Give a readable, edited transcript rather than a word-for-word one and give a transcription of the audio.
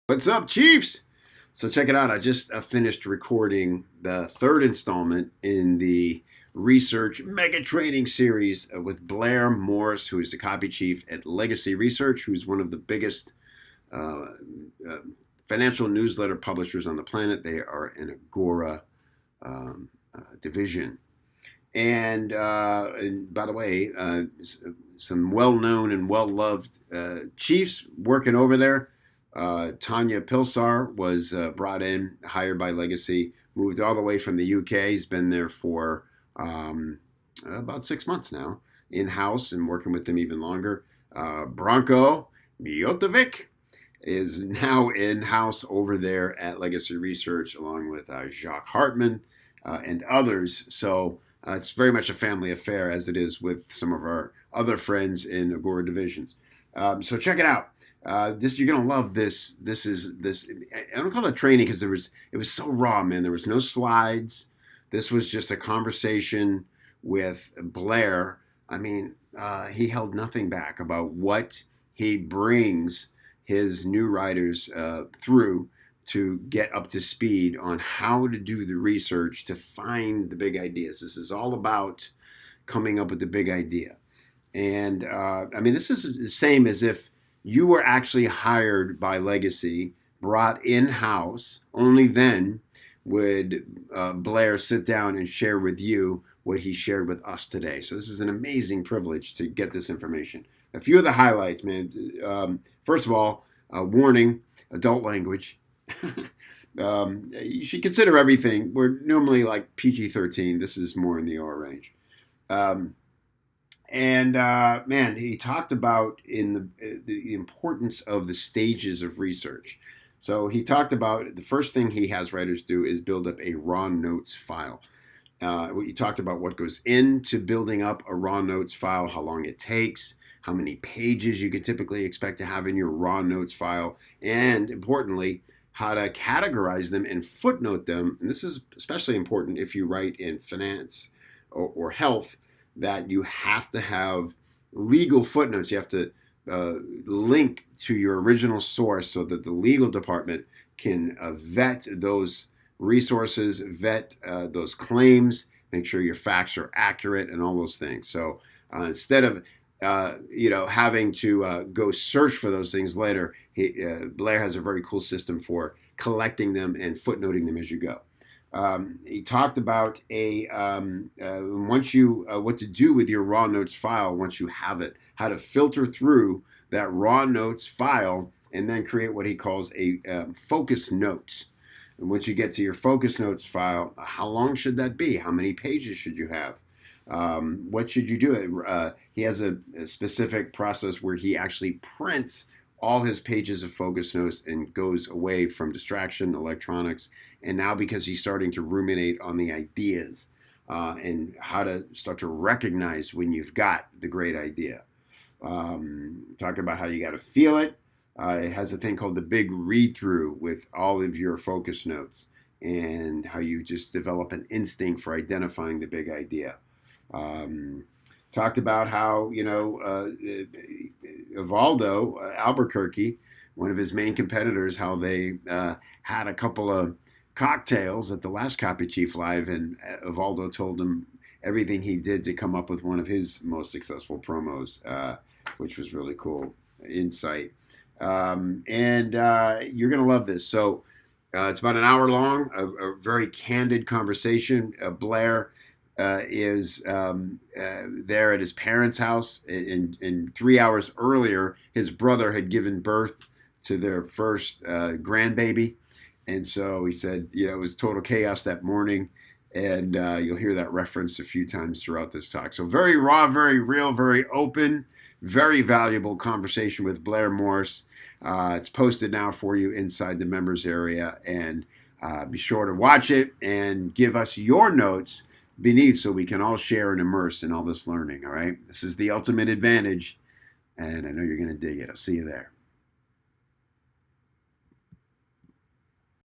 What's up, Chiefs? So check it out. I just finished recording the third installment in the research mega training series with Blair Morse, who is the copy chief at Legacy Research, who's one of the biggest uh, uh, financial newsletter publishers on the planet. They are an Agora division. And by the way, some well-known and well-loved chiefs working over there. Tanya Pilsar was brought in, hired by Legacy, moved all the way from the UK. He's been there for about 6 months now, in-house and working with them even longer. Branko Mijotovic is now in-house over there at Legacy Research, along with Jacques Hartman and others. So it's very much a family affair, as it is with some of our other friends in Agora divisions. So check it out. This you're gonna love this. This is this. I don't call it training because it was so raw, man. There was no slides. This was just a conversation with Blair. I mean, he held nothing back about what he brings his new writers through to get up to speed on how to do the research to find the big ideas. This is all about coming up with the big idea. And I mean, this is the same as if you were actually hired by Legacy, brought in house. Only then would Blair sit down and share with you what he shared with us today. So this is an amazing privilege to get this information. A few of the highlights, man. First of all, warning: adult language. You should consider everything. We're normally like PG-13. This is more in the R range. Um, and man, he talked about the importance of the stages of research. So he talked about the first thing he has writers do is build up a raw notes file. He talked about what goes into building up a raw notes file, how long it takes, how many pages you could typically expect to have in your raw notes file, and importantly, how to categorize them and footnote them. And this is especially important if you write in finance or health, that you have to have legal footnotes. You have to link to your original source so that the legal department can vet those resources, vet those claims, make sure your facts are accurate, and all those things. So instead of having to go search for those things later, Blair has a very cool system for collecting them and footnoting them as you go. He talked about once you what to do with your raw notes file once you have it, how to filter through that raw notes file and then create what he calls a focus notes. And once you get to your focus notes file, how long should that be? How many pages should you have? What should you do? He has a specific process where he actually prints all his pages of focus notes and goes away from distraction, electronics, and now because he's starting to ruminate on the ideas and how to start to recognize when you've got the great idea. Talk about how you got to feel it. It has a thing called the big read through with all of your focus notes and how you just develop an instinct for identifying the big idea. Talked about how, Evaldo Albuquerque, one of his main competitors, how they had a couple of cocktails at the last Copy Chief Live, and Evaldo told him everything he did to come up with one of his most successful promos, which was really cool insight. And you're going to love this. So it's about an hour long, a very candid conversation. Blair is there at his parents' house. And 3 hours earlier, his brother had given birth to their first grandbaby. And so he said, it was total chaos that morning. And you'll hear that referenced a few times throughout this talk. So very raw, very real, very open, very valuable conversation with Blair Morse. It's posted now for you inside the members area. And be sure to watch it and give us your notes beneath so we can all share and immerse in all this learning. All right. This is the ultimate advantage. And I know you're going to dig it. I'll see you there.